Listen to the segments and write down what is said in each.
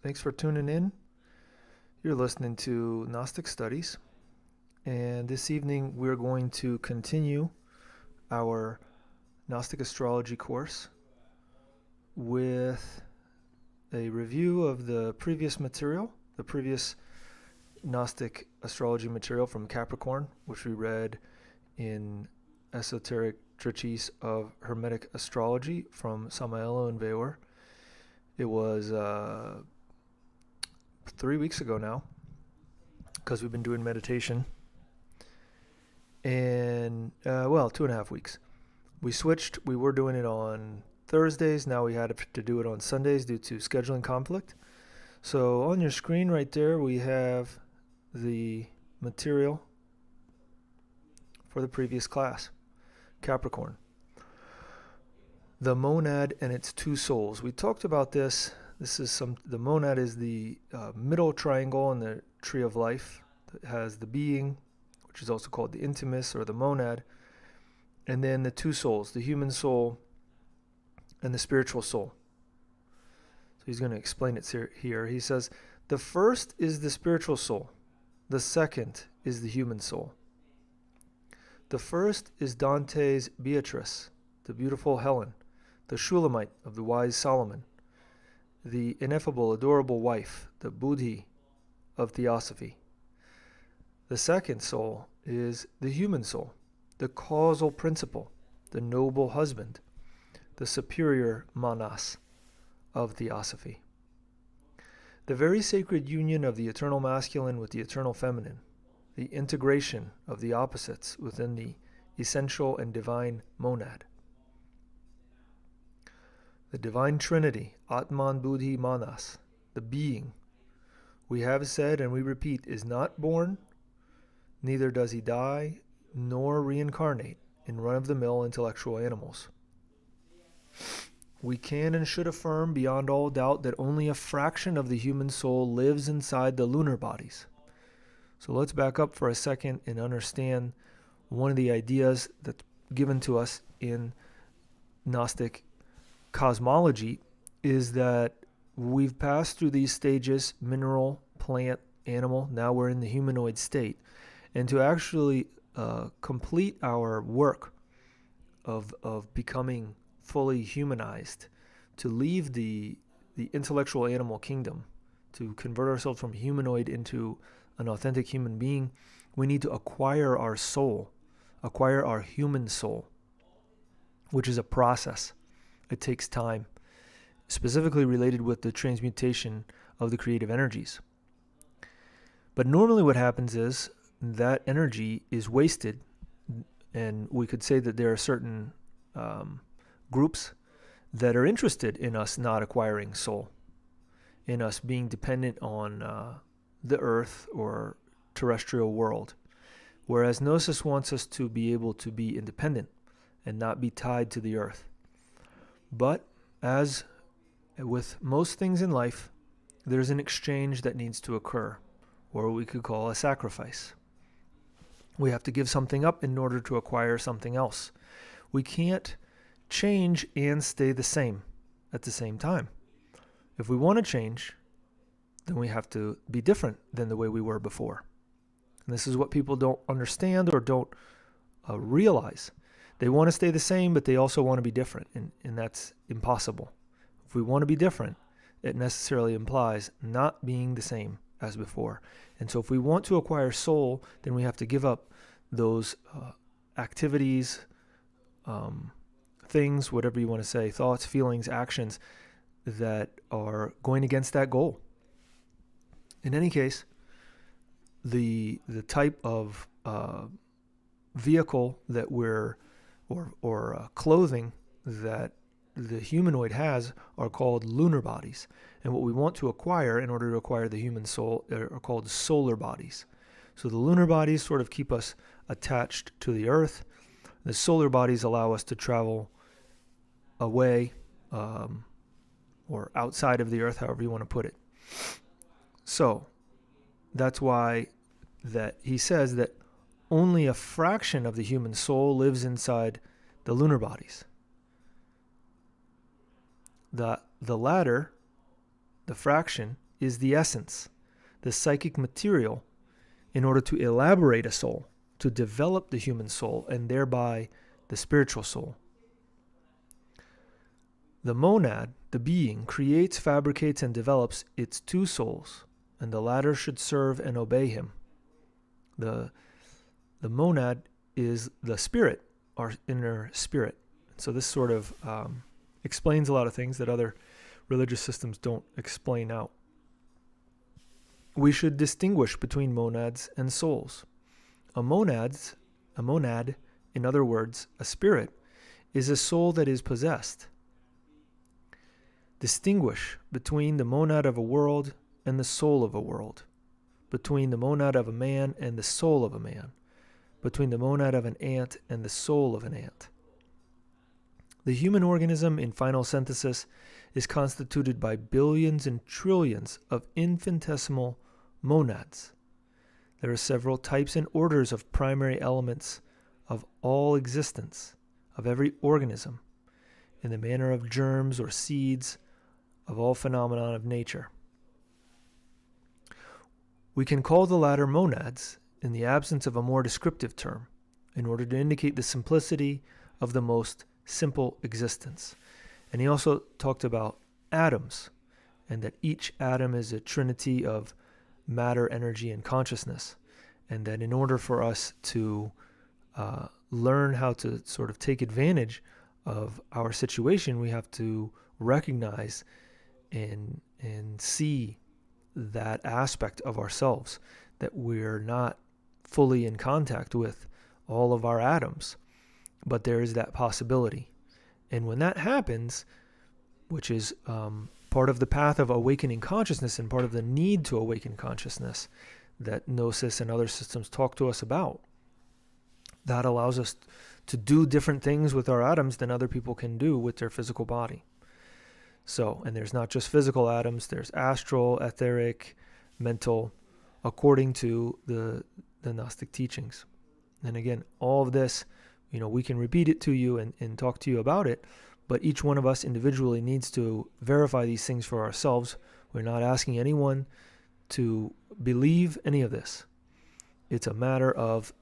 Thanks for tuning in. You're listening to Gnostic Studies, and this evening we're going to continue our Gnostic Astrology course with a review of the previous material, the previous Gnostic Astrology material from Capricorn, which we read in Esoteric Treatise of Hermetic Astrology from Samaelo and Veor. It was 3 weeks ago now, because we've been doing meditation, and 2.5 weeks. We switched. We were doing it on Thursdays. Now we had to do it on Sundays due to scheduling conflict. So on your screen right there, we have the material for the previous class, Capricorn. The monad and its two souls. We talked about this. The monad is the middle triangle in the tree of life that has the being, which is also called the intimus or the monad, and then the two souls, the human soul and the spiritual soul. So he's going to explain it here. He says, the first is the spiritual soul. The second is the human soul. The first is Dante's Beatrice, the beautiful Helen, the Shulamite of the wise Solomon, the ineffable, adorable wife, the Buddhi of Theosophy. The second soul is the human soul, the causal principle, the noble husband, the superior Manas of Theosophy. The very sacred union of the eternal masculine with the eternal feminine, the integration of the opposites within the essential and divine monad. The divine trinity, Atman Buddhi Manas, the being, we have said and we repeat, is not born, neither does he die, nor reincarnate in run-of-the-mill intellectual animals. We can and should affirm beyond all doubt that only a fraction of the human soul lives inside the lunar bodies. So let's back up for a second and understand one of the ideas that's given to us in Gnostic cosmology is that we've passed through these stages, mineral, plant, animal, now we're in the humanoid state. And to actually complete our work of becoming fully humanized, to leave the intellectual animal kingdom, to convert ourselves from humanoid into an authentic human being, we need to acquire our soul, acquire our human soul, which is a process. It takes time, specifically related with the transmutation of the creative energies. But normally what happens is that energy is wasted, and we could say that there are certain groups that are interested in us not acquiring soul, in us being dependent on the earth or terrestrial world, whereas Gnosis wants us to be able to be independent and not be tied to the earth. But as with most things in life, there's an exchange that needs to occur, or we could call a sacrifice. We have to give something up in order to acquire something else. We can't change and stay the same at the same time. If we want to change, then we have to be different than the way we were before. And this is what people don't understand or don't realize. They want to stay the same, but they also want to be different, and that's impossible. If we want to be different, it necessarily implies not being the same as before. And so if we want to acquire soul, then we have to give up those activities, things, whatever you want to say, thoughts, feelings, actions that are going against that goal. In any case, the type of vehicle that we're or clothing that the humanoid has are called lunar bodies. And what we want to acquire in order to acquire the human soul are called solar bodies. So the lunar bodies sort of keep us attached to the earth. The solar bodies allow us to travel away or outside of the earth, however you want to put it. So that's why that he says that only a fraction of the human soul lives inside the lunar bodies. The latter, the fraction, is the essence, the psychic material, in order to elaborate a soul, to develop the human soul, and thereby the spiritual soul. The monad, the being, creates, fabricates, and develops its two souls, and the latter should serve and obey him. The monad is the spirit, our inner spirit. So this sort of explains a lot of things that other religious systems don't explain out. We should distinguish between monads and souls. A monad, in other words, a spirit, is a soul that is possessed. Distinguish between the monad of a world and the soul of a world, between the monad of a man and the soul of a man, between the monad of an ant and the soul of an ant. The human organism in final synthesis is constituted by billions and trillions of infinitesimal monads. There are several types and orders of primary elements of all existence, of every organism, in the manner of germs or seeds of all phenomena of nature. We can call the latter monads in the absence of a more descriptive term, in order to indicate the simplicity of the most simple existence. And he also talked about atoms, and that each atom is a trinity of matter, energy, and consciousness, and that in order for us to learn how to sort of take advantage of our situation, we have to recognize and see that aspect of ourselves, that we're not fully in contact with all of our atoms, but there is that possibility. And when that happens, which is part of the path of awakening consciousness and part of the need to awaken consciousness that Gnosis and other systems talk to us about, that allows us to do different things with our atoms than other people can do with their physical body. So, and there's not just physical atoms, there's astral, etheric, mental, according to the Gnostic teachings. And again, all of this, we can repeat it to you and talk to you about it, but each one of us individually needs to verify these things for ourselves. We're not asking anyone to believe any of this. It's a matter of,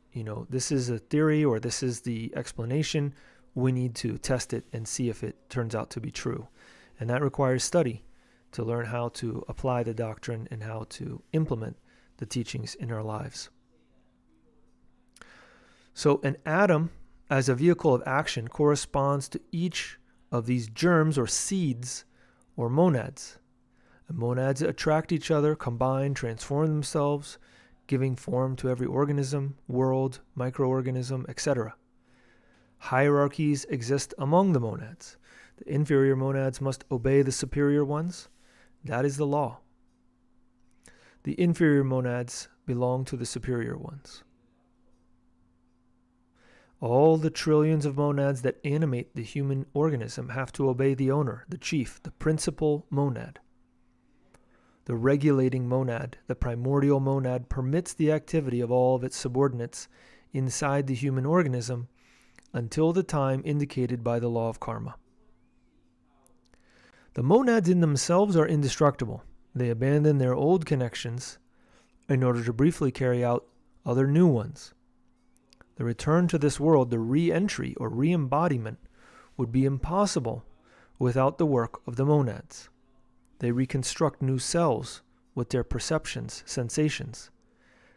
this is a theory or this is the explanation. We need to test it and see if it turns out to be true. And that requires study to learn how to apply the doctrine and how to implement the teachings in our lives. So an atom, as a vehicle of action, corresponds to each of these germs or seeds or monads. And monads attract each other, combine, transform themselves, giving form to every organism, world, microorganism, etc. Hierarchies exist among the monads. The inferior monads must obey the superior ones. That is the law. The inferior monads belong to the superior ones. All the trillions of monads that animate the human organism have to obey the owner, the chief, the principal monad. The regulating monad, the primordial monad, permits the activity of all of its subordinates inside the human organism until the time indicated by the law of karma. The monads in themselves are indestructible. They abandon their old connections in order to briefly carry out other new ones. The return to this world, the re-entry or re-embodiment, would be impossible without the work of the monads. They reconstruct new cells with their perceptions, sensations.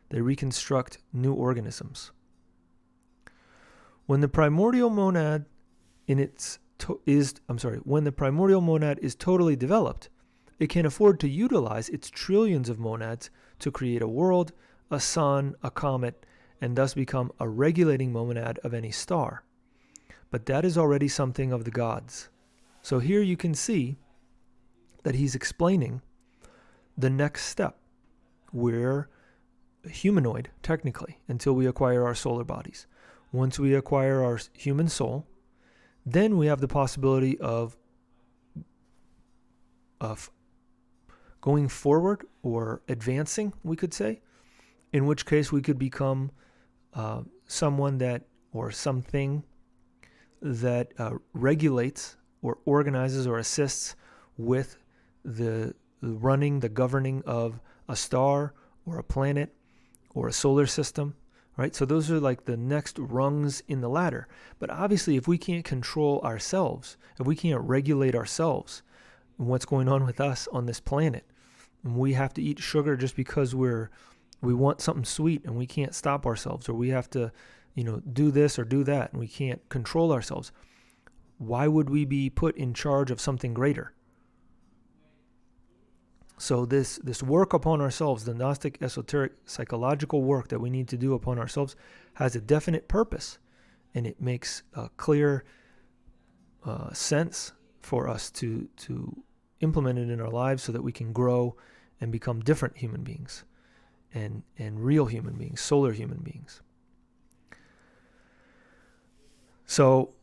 They reconstruct new organisms. When the primordial monad when the primordial monad is totally developed, it can afford to utilize its trillions of monads to create a world, a sun, a comet, and thus become a regulating monad of any star. But that is already something of the gods. So here you can see that he's explaining the next step. We're humanoid, technically, until we acquire our solar bodies. Once we acquire our human soul, then we have the possibility of going forward or advancing, we could say, in which case we could become someone that, or something that regulates or organizes or assists with the running, the governing of a star or a planet or a solar system, right? So those are like the next rungs in the ladder. But obviously, if we can't control ourselves, if we can't regulate ourselves and what's going on with us on this planet, and we have to eat sugar just because we want something sweet and we can't stop ourselves, or we have to, do this or do that, and we can't control ourselves, why would we be put in charge of something greater? So this work upon ourselves, the Gnostic esoteric psychological work that we need to do upon ourselves, has a definite purpose, and it makes a clear sense for us to implement it in our lives so that we can grow and become different human beings and real human beings, solar human beings. So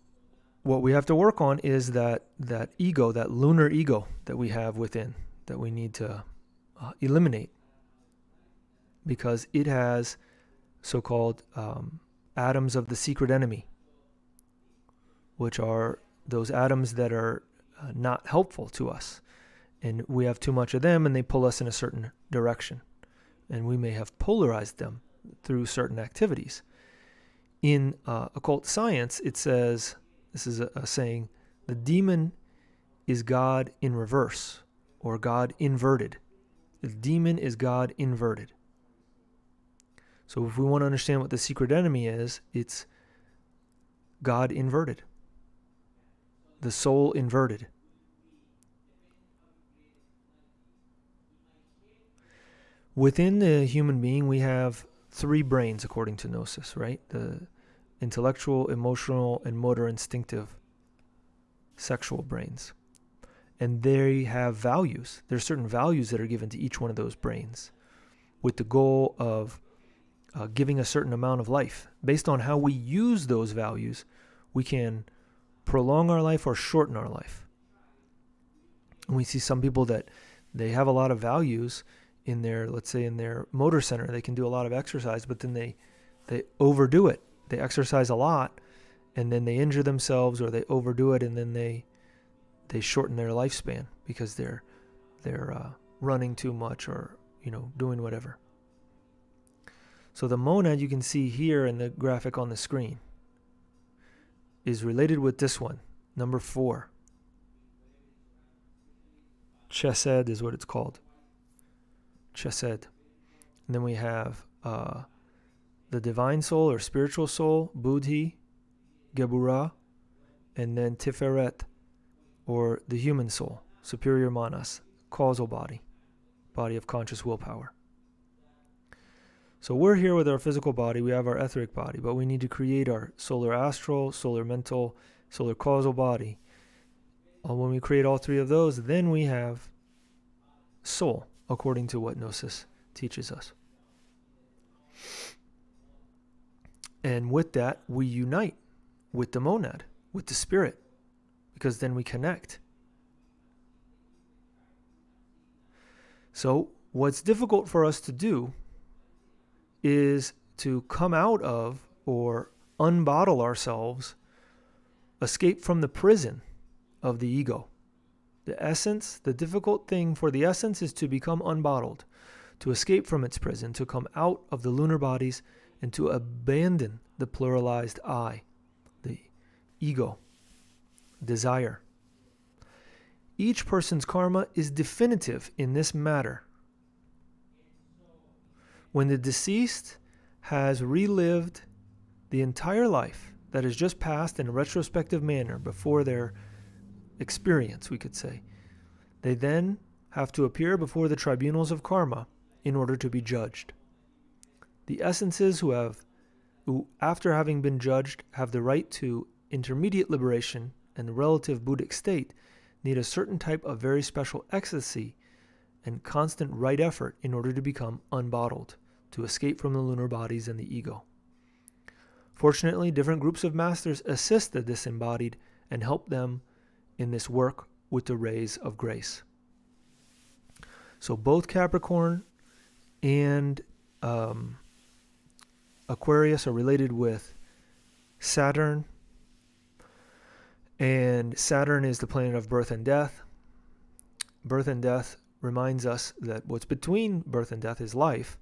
what we have to work on is that ego, that lunar ego that we have within, that we need to eliminate, because it has so-called atoms of the secret enemy, which are those atoms that are not helpful to us. And we have too much of them, and they pull us in a certain direction. And we may have polarized them through certain activities. In occult science, it says, this is a saying, the demon is God in reverse, or God inverted. The demon is God inverted. So if we want to understand what the secret enemy is, it's God inverted. The soul inverted. Within the human being, we have 3 brains, according to Gnosis, right? The intellectual, emotional, and motor instinctive sexual brains. And they have values. There's certain values that are given to each one of those brains with the goal of giving a certain amount of life. Based on how we use those values, we can prolong our life or shorten our life. And we see some people that they have a lot of values in their, let's say in their motor center, they can do a lot of exercise, but then they overdo it. They exercise a lot, and then they injure themselves, or they overdo it, and then they shorten their lifespan because they're running too much, or doing whatever. So the monad you can see here in the graphic on the screen is related with this one, number 4. Chesed is what it's called. Chesed. And then we have the divine soul or spiritual soul, Buddhi, Geburah, and then Tiferet, or the human soul, superior manas, causal body of conscious willpower. So we're here with our physical body, we have our etheric body, but we need to create our solar astral, solar mental, solar causal body. When we create all 3 of those, then we have soul, according to what Gnosis teaches us. And with that, we unite with the monad, with the spirit, because then we connect. So what's difficult for us to do is to come out of or unbottle ourselves, escape from the prison of the ego. The essence, the difficult thing for the essence is to become unbottled, to escape from its prison, to come out of the lunar bodies, and to abandon the pluralized I, the ego, desire. Each person's karma is definitive in this matter. When the deceased has relived the entire life that has just passed in a retrospective manner before their experience, we could say, they then have to appear before the tribunals of karma in order to be judged. The essences who after having been judged have the right to intermediate liberation and the relative Buddhic state need a certain type of very special ecstasy and constant right effort in order to become unbottled, to escape from the lunar bodies and the ego. Fortunately, different groups of masters assist the disembodied and help them in this work with the rays of grace. So both Capricorn and Aquarius are related with Saturn, and Saturn is the planet of birth and death. Birth and death reminds us that what's between birth and death is life,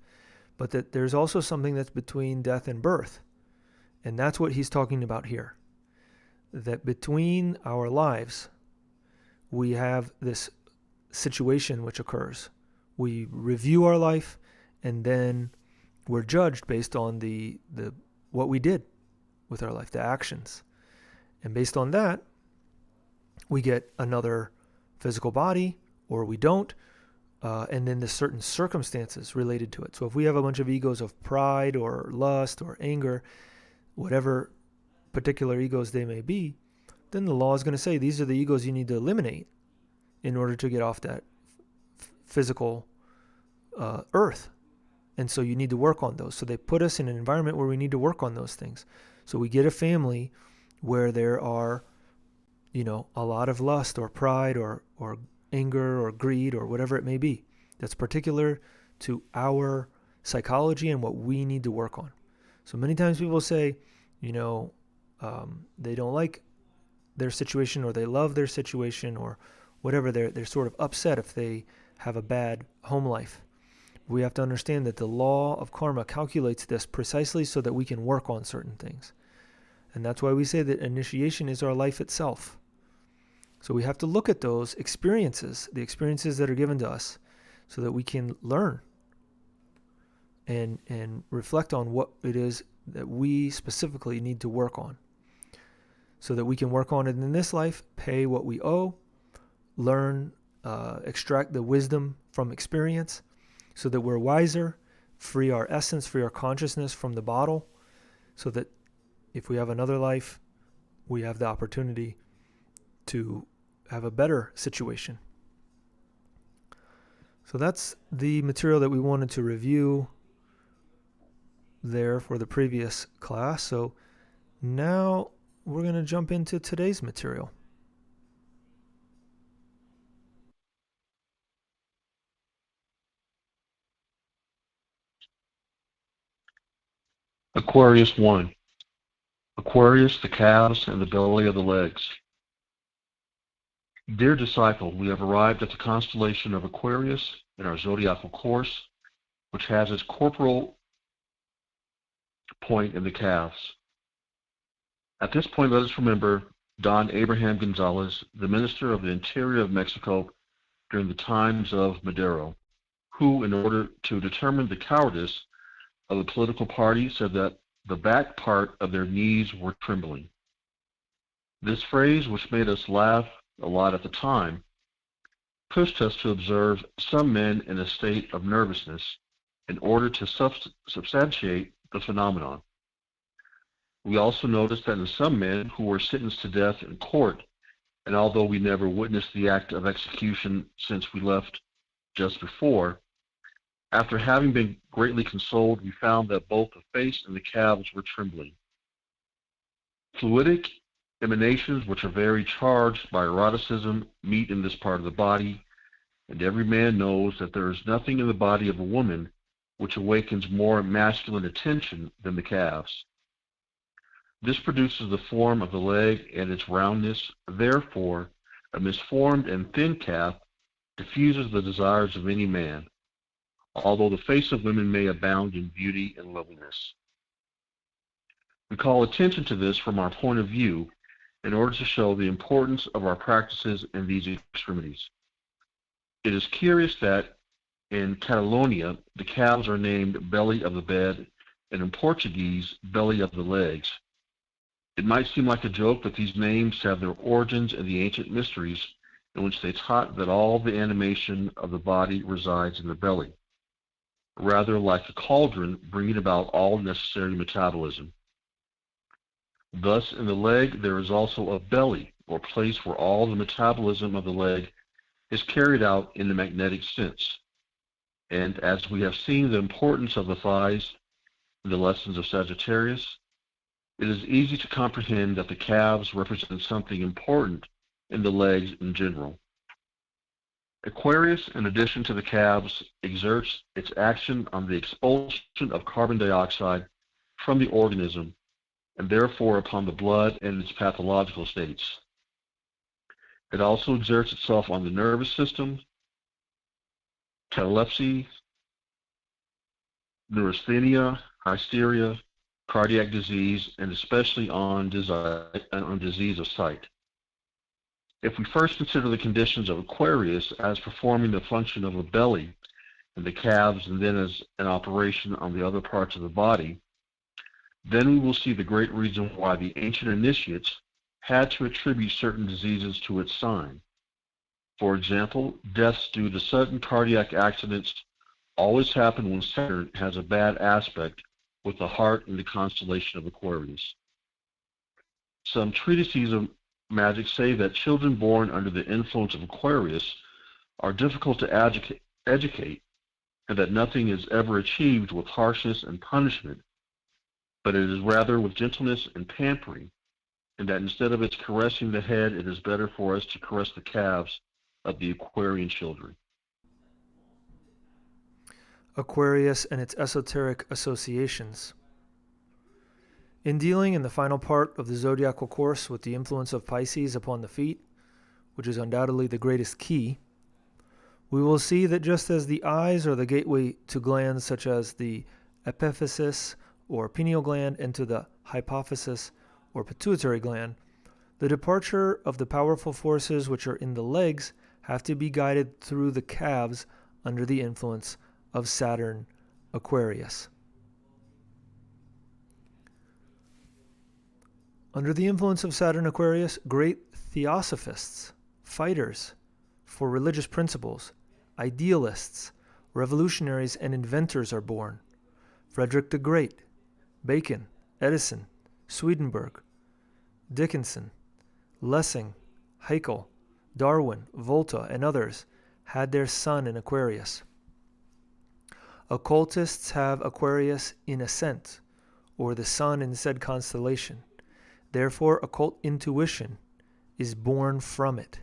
but that there's also something that's between death and birth. And that's what he's talking about here. That between our lives, we have this situation which occurs. We review our life, and then we're judged based on the what we did with our life, the actions. And based on that, we get another physical body, or we don't, and then there's certain circumstances related to it. So if we have a bunch of egos of pride or lust or anger, whatever particular egos they may be, then the law is going to say these are the egos you need to eliminate in order to get off that physical earth. And so you need to work on those. So they put us in an environment where we need to work on those things. So we get a family where there are, a lot of lust or pride or anger or greed or whatever it may be. That's particular to our psychology and what we need to work on. So many times people say, they don't like their situation, or they love their situation, or whatever. They're sort of upset if they have a bad home life. We have to understand that the law of karma calculates this precisely so that we can work on certain things. And that's why we say that initiation is our life itself. So we have to look at those experiences, the experiences that are given to us, so that we can learn and reflect on what it is that we specifically need to work on, so that we can work on it in this life, pay what we owe, learn, extract the wisdom from experience, so that we're wiser, free our essence, free our consciousness from the bottle, so that if we have another life, we have the opportunity to have a better situation. So that's the material that we wanted to review there for the previous class. So now we're going to jump into today's material. Aquarius 1. Aquarius, the calves, and the belly of the legs. Dear disciple, we have arrived at the constellation of Aquarius in our zodiacal course, which has its corporal point in the calves. At this point, let us remember Don Abraham Gonzalez, the Minister of the Interior of Mexico during the times of Madero, who, in order to determine the cowardice of the political party, said that the back part of their knees were trembling. This phrase, which made us laugh a lot at the time, pushed us to observe some men in a state of nervousness in order to substantiate the phenomenon. We also noticed that in some men who were sentenced to death in court, and although we never witnessed the act of execution since we left just before, after having been greatly consoled, we found that both the face and the calves were trembling. Fluidic emanations, which are very charged by eroticism, meet in this part of the body, and every man knows that there is nothing in the body of a woman which awakens more masculine attention than the calves. This produces the form of the leg and its roundness. Therefore, a misformed and thin calf diffuses the desires of any man, although the face of women may abound in beauty and loveliness. We call attention to this from our point of view in order to show the importance of our practices in these extremities. It is curious that in Catalonia, the calves are named belly of the bed, and in Portuguese, belly of the legs. It might seem like a joke, but these names have their origins in the ancient mysteries in which they taught that all the animation of the body resides in the belly, rather like a cauldron bringing about all necessary metabolism. Thus, in the leg, there is also a belly, or place where all the metabolism of the leg is carried out in the magnetic sense. And as we have seen the importance of the thighs in the lessons of Sagittarius, it is easy to comprehend that the calves represent something important in the legs in general. Aquarius, in addition to the calves, exerts its action on the expulsion of carbon dioxide from the organism, and therefore upon the blood and its pathological states. It also exerts itself on the nervous system, catalepsy, neurasthenia, hysteria, cardiac disease, and especially on disease of sight. If we first consider the conditions of Aquarius as performing the function of a belly and the calves, and then as an operation on the other parts of the body, then we will see the great reason why the ancient initiates had to attribute certain diseases to its sign. For example, deaths due to sudden cardiac accidents always happen when Saturn has a bad aspect with the heart in the constellation of Aquarius. Some treatises of magic say that children born under the influence of Aquarius are difficult to educate, and that nothing is ever achieved with harshness and punishment, but it is rather with gentleness and pampering, and that instead of its caressing the head, it is better for us to caress the calves of the Aquarian children. Aquarius and its esoteric associations. In dealing in the final part of the zodiacal course with the influence of Pisces upon the feet, which is undoubtedly the greatest key, we will see that just as the eyes are the gateway to glands such as the epiphysis or pineal gland and to the hypophysis or pituitary gland, the departure of the powerful forces which are in the legs have to be guided through the calves under the influence of Saturn Aquarius. Under the influence of Saturn Aquarius, great theosophists, fighters for religious principles, idealists, revolutionaries, and inventors are born. Frederick the Great, Bacon, Edison, Swedenborg, Dickinson, Lessing, Haeckel, Darwin, Volta, and others had their sun in Aquarius. Occultists have Aquarius in ascent, or the sun in said constellation. Therefore, occult intuition is born from it.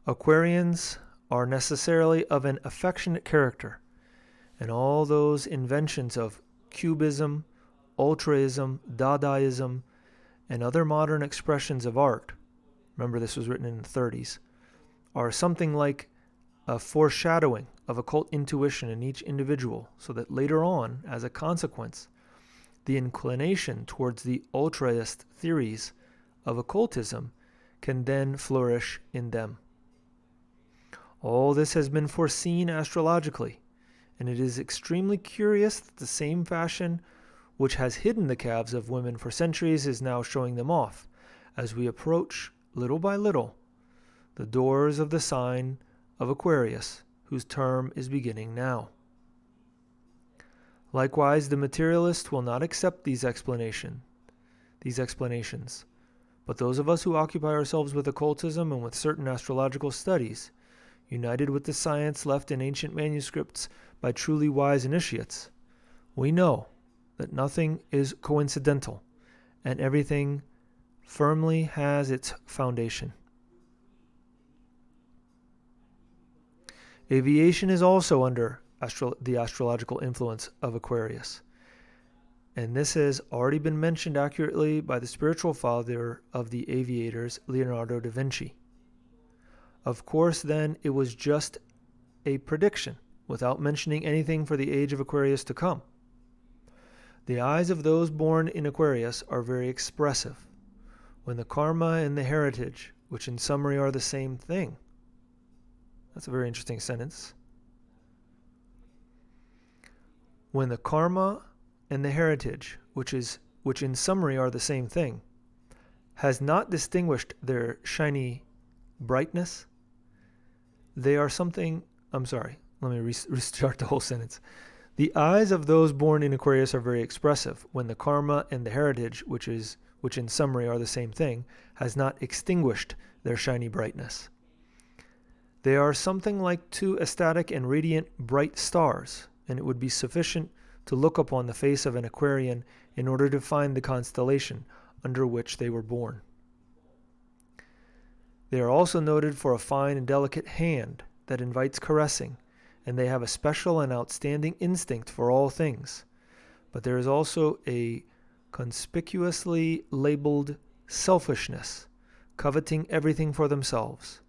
Aquarians are necessarily of an affectionate character, and all those inventions of Cubism, Ultraism, Dadaism, and other modern expressions of art, remember this was written in the 30s, are something like a foreshadowing of occult intuition in each individual, so that later on, as a consequence, the inclination towards the ultraist theories of occultism can then flourish in them. All this has been foreseen astrologically, and it is extremely curious that the same fashion which has hidden the calves of women for centuries is now showing them off, as we approach, little by little, the doors of the sign of Aquarius, whose term is beginning now. Likewise, the materialist will not accept these explanations, but those of us who occupy ourselves with occultism and with certain astrological studies, united with the science left in ancient manuscripts by truly wise initiates, we know that nothing is coincidental, and everything firmly has its foundation. Aviation is also under the astrological influence of Aquarius, and this has already been mentioned accurately by the spiritual father of the aviators, Leonardo da Vinci. Of course, then, it was just a prediction, without mentioning anything for the age of Aquarius to come. The eyes of those born in Aquarius are very expressive, when the karma and the heritage, which in summary are the same thing. That's a very interesting sentence. When the karma and the heritage, which in summary are the same thing, has not distinguished their shiny brightness, they are something. Let me restart the whole sentence. The eyes of those born in Aquarius are very expressive, when the karma and the heritage, which in summary are the same thing, has not extinguished their shiny brightness. They are something like two ecstatic and radiant bright stars, and it would be sufficient to look upon the face of an Aquarian in order to find the constellation under which they were born. They are also noted for a fine and delicate hand that invites caressing, and they have a special and outstanding instinct for all things. But there is also a conspicuously labeled selfishness, coveting everything for themselves.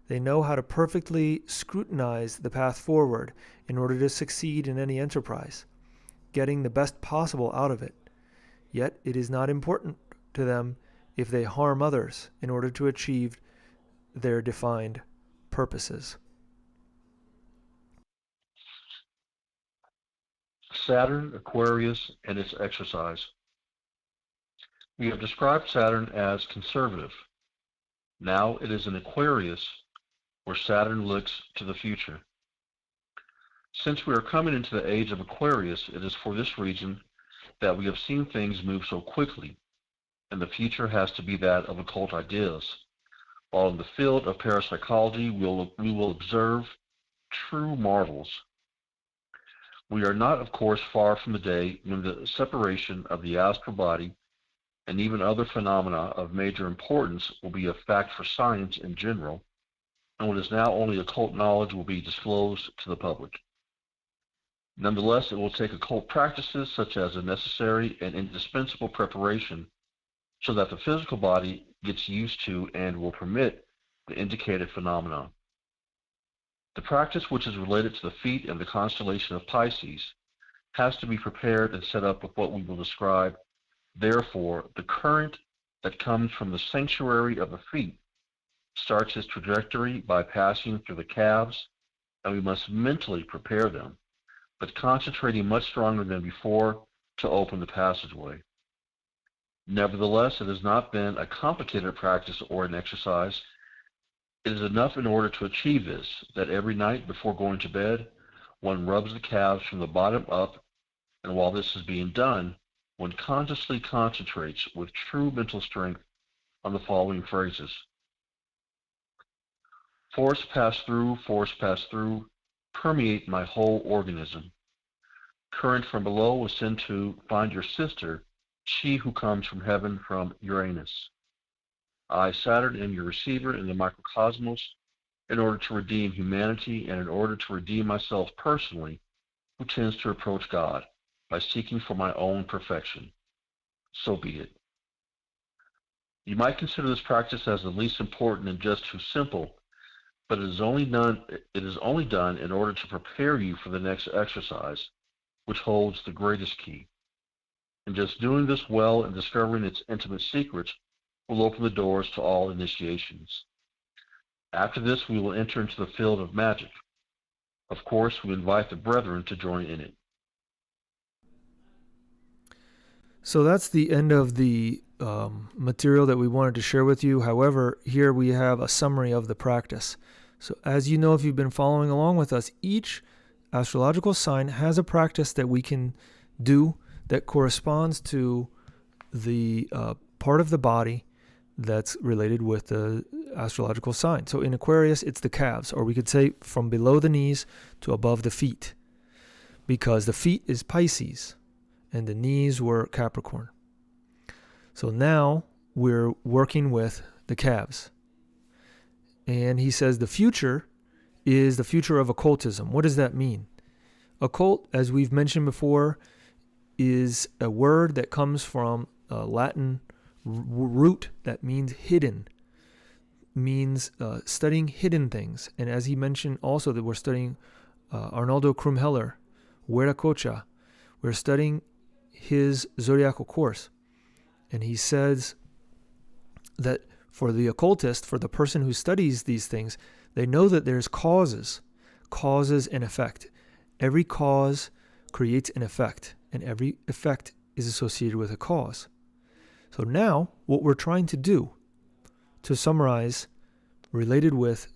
They know how to perfectly scrutinize the path forward in order to succeed in any enterprise, getting the best possible out of it. Yet it is not important to them if they harm others in order to achieve their defined purposes. Saturn, Aquarius, and its exercise. We have described Saturn as conservative. Now it is in Aquarius where Saturn looks to the future. Since we are coming into the age of Aquarius, it is for this reason that we have seen things move so quickly, and the future has to be that of occult ideas, while in the field of parapsychology we will observe true marvels. We are not, of course, far from the day when the separation of the astral body and even other phenomena of major importance will be a fact for science in general, and what is now only occult knowledge will be disclosed to the public. Nonetheless, it will take occult practices such as a necessary and indispensable preparation so that the physical body gets used to and will permit the indicated phenomena. The practice, which is related to the feet and the constellation of Pisces, has to be prepared and set up with what we will describe. Therefore, the current that comes from the sanctuary of the feet starts its trajectory by passing through the calves, and we must mentally prepare them, but concentrating much stronger than before to open the passageway. Nevertheless, it has not been a complicated practice or an exercise. It is enough in order to achieve this, that every night before going to bed, one rubs the calves from the bottom up, and while this is being done, one consciously concentrates with true mental strength on the following phrases. Force pass through, permeate my whole organism. Current from below ascend to find your sister, she who comes from heaven from Uranus. I, Saturn, am your receiver in the microcosmos in order to redeem humanity and in order to redeem myself personally, who tends to approach God by seeking for my own perfection. So be it. You might consider this practice as the least important and just too simple, but it is only done in order to prepare you for the next exercise, which holds the greatest key. And just doing this well and discovering its intimate secrets will open the doors to all initiations. After this, we will enter into the field of magic. Of course, we invite the brethren to join in it. So that's the end of the material that we wanted to share with you. However, here we have a summary of the practice. So as you know, if you've been following along with us, each astrological sign has a practice that we can do that corresponds to the part of the body that's related with the astrological sign. So in Aquarius, it's the calves, or we could say from below the knees to above the feet, because the feet is Pisces and the knees were Capricorn. So now we're working with the calves. And he says the future is the future of occultism. What does that mean? Occult, as we've mentioned before, is a word that comes from a Latin root that means hidden, means studying hidden things. And as he mentioned also that we're studying Arnaldo Krumheller, Huiracocha, we're studying his Zodiacal course. And he says that for the occultist, for the person who studies these things, they know that there's causes and effect. Every cause creates an effect, and every effect is associated with a cause. So now, what we're trying to do, to summarize, related with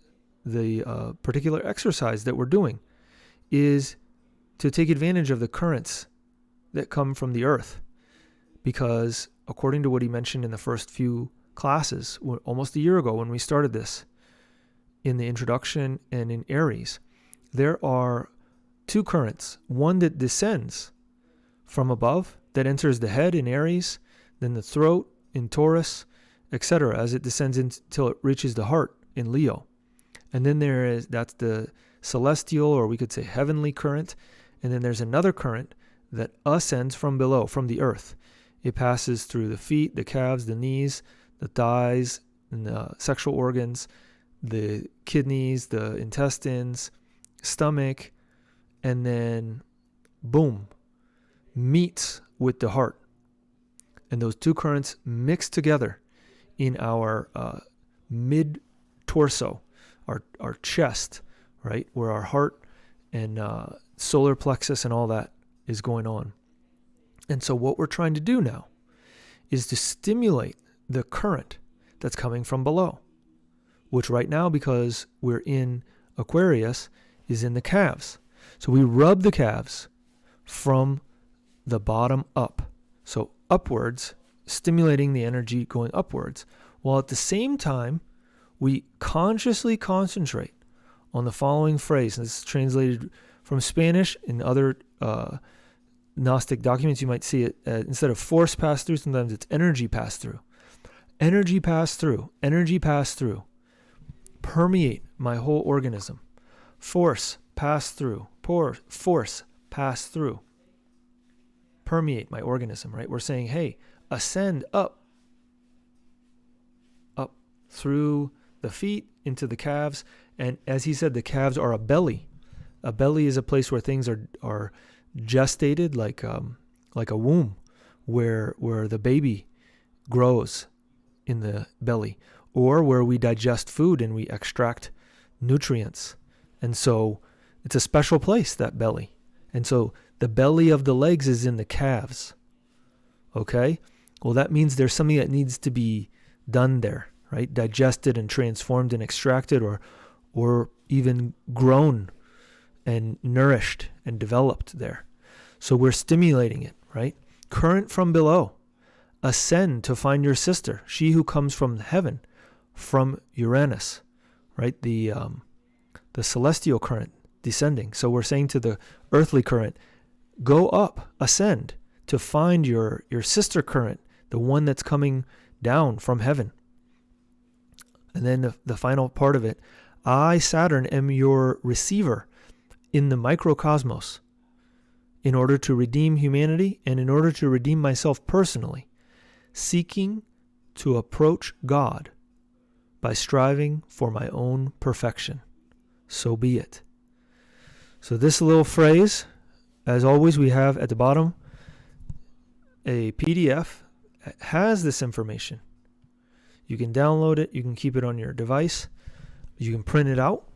the particular exercise that we're doing, is to take advantage of the currents that come from the earth. Because according to what he mentioned in the first few classes, almost a year ago when we started this, in the introduction and in Aries, there are two currents. One that descends from above, that enters the head in Aries, then the throat in Taurus, etc., as it descends until it reaches the heart in Leo. And then that's the celestial, or we could say heavenly current. And then there's another current that ascends from below, from the earth. It passes through the feet, the calves, the knees, the thighs, and the sexual organs, the kidneys, the intestines, stomach, and then boom, meets with the heart. And those two currents mix together in our mid-torso, our chest, right, where our heart and solar plexus and all that is going on. And so what we're trying to do now is to stimulate the current that's coming from below, which right now, because we're in Aquarius, is in the calves. So we rub the calves from the bottom up. So upwards, stimulating the energy going upwards, while at the same time, we consciously concentrate on the following phrase. And this is translated from Spanish. In other Gnostic documents, you might see it instead of force pass through, sometimes it's energy pass through. Energy pass through, energy pass through. Permeate my whole organism. Force pass through, force pass through. Permeate my organism, right? We're saying, hey, ascend up through the feet into the calves. And as he said, the calves are a belly. A belly is a place where things are gestated, like a womb, where the baby grows in the belly, or where we digest food and we extract nutrients. And so it's a special place, that belly. And so the belly of the legs is in the calves. Okay? Well, that means there's something that needs to be done there, right? Digested and transformed and extracted, or even grown and nourished and developed there. So we're stimulating it, right? Current from below. Ascend to find your sister, she who comes from heaven, from Uranus, right? The celestial current descending. So we're saying to the earthly current, go up, ascend to find your sister current, the one that's coming down from heaven. And then the final part of it, I, Saturn, am your receiver in the microcosmos in order to redeem humanity and in order to redeem myself personally, seeking to approach God by striving for my own perfection. So be it. So this little phrase, as always, we have at the bottom a PDF that has this information. You can download it. You can keep it on your device. You can print it out.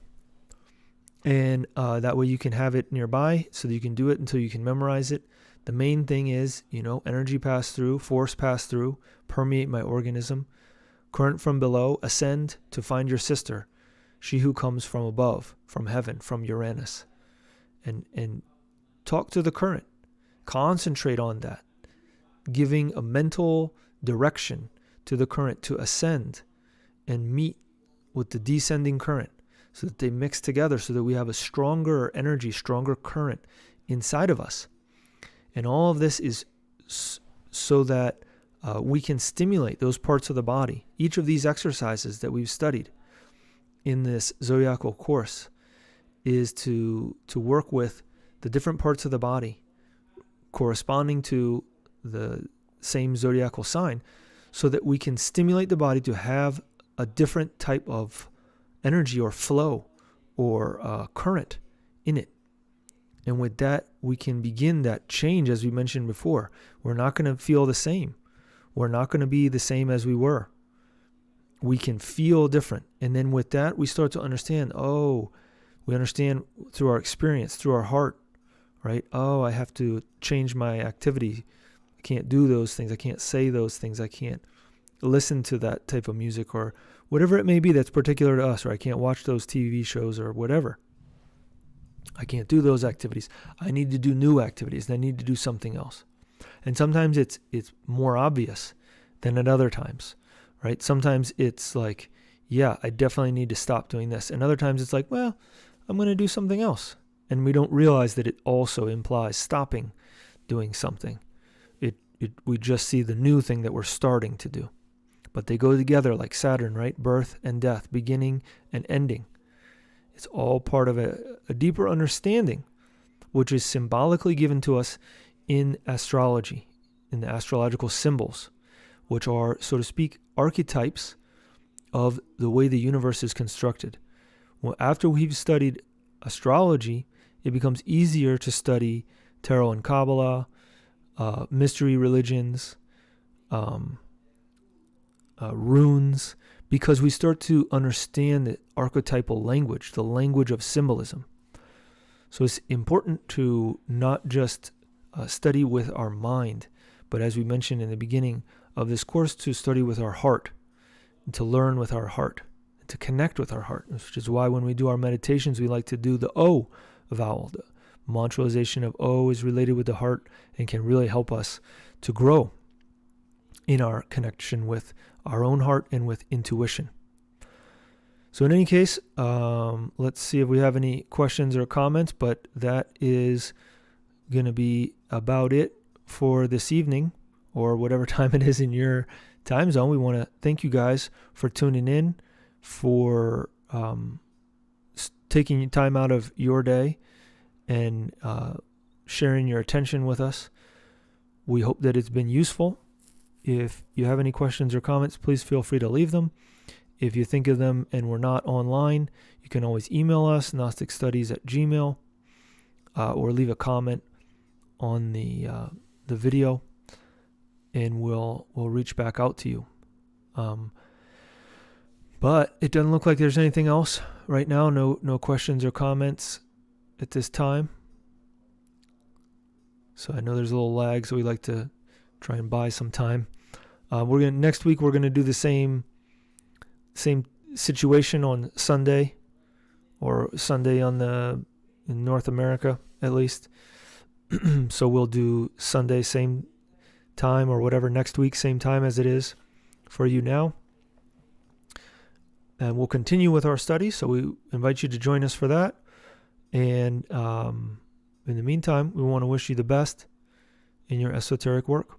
And that way you can have it nearby so that you can do it until you can memorize it. The main thing is, energy pass through, force pass through, permeate my organism. Current from below, ascend to find your sister, she who comes from above, from heaven, from Uranus. And talk to the current. Concentrate on that. Giving a mental direction to the current to ascend and meet with the descending current so that they mix together so that we have a stronger energy, stronger current inside of us. And all of this is so that we can stimulate those parts of the body. Each of these exercises that we've studied in this Zodiacal course is to work with the different parts of the body corresponding to the same Zodiacal sign so that we can stimulate the body to have a different type of energy or flow or current in it. And with that, we can begin that change, as we mentioned before. We're not going to feel the same. We're not going to be the same as we were. We can feel different. And then with that, we start to understand, we understand through our experience, through our heart, right? I have to change my activity. I can't do those things. I can't say those things. I can't listen to that type of music or whatever it may be that's particular to us, or I can't watch those TV shows or whatever. I can't do those activities. I need to do new activities. I need to do something else. And sometimes it's more obvious than at other times, right? Sometimes it's like, I definitely need to stop doing this. And other times it's like, well, I'm going to do something else. And we don't realize that it also implies stopping doing something. We just see the new thing that we're starting to do. But they go together like Saturn, right? Birth and death, beginning and ending. It's all part of a deeper understanding, which is symbolically given to us in astrology, in the astrological symbols, which are, so to speak, archetypes of the way the universe is constructed. Well, after we've studied astrology, it becomes easier to study tarot and Kabbalah, mystery religions, runes, because we start to understand the archetypal language, the language of symbolism. So it's important to not just study with our mind, but as we mentioned in the beginning of this course, to study with our heart, and to learn with our heart, and to connect with our heart, which is why when we do our meditations, we like to do the O vowel. The mantralization of O is related with the heart and can really help us to grow in our connection with our own heart and with intuition. So in any case, let's see if we have any questions or comments, but that is going to be about it for this evening, or whatever time it is in your time zone. We want to thank you guys for tuning in, for taking time out of your day and sharing your attention with us. We hope that it's been useful. If you have any questions or comments, please feel free to leave them. If you think of them and we're not online, you can always email us, gnosticstudies@gmail.com, or leave a comment on the video, and we'll reach back out to you. But it doesn't look like there's anything else right now. No questions or comments at this time. So I know there's a little lag, so we like to try and buy some time. Next week we're gonna do the same situation on Sunday, or Sunday in North America at least. So we'll do Sunday same time, or whatever, next week same time as it is for you now. And we'll continue with our study, so we invite you to join us for that. And in the meantime, we want to wish you the best in your esoteric work.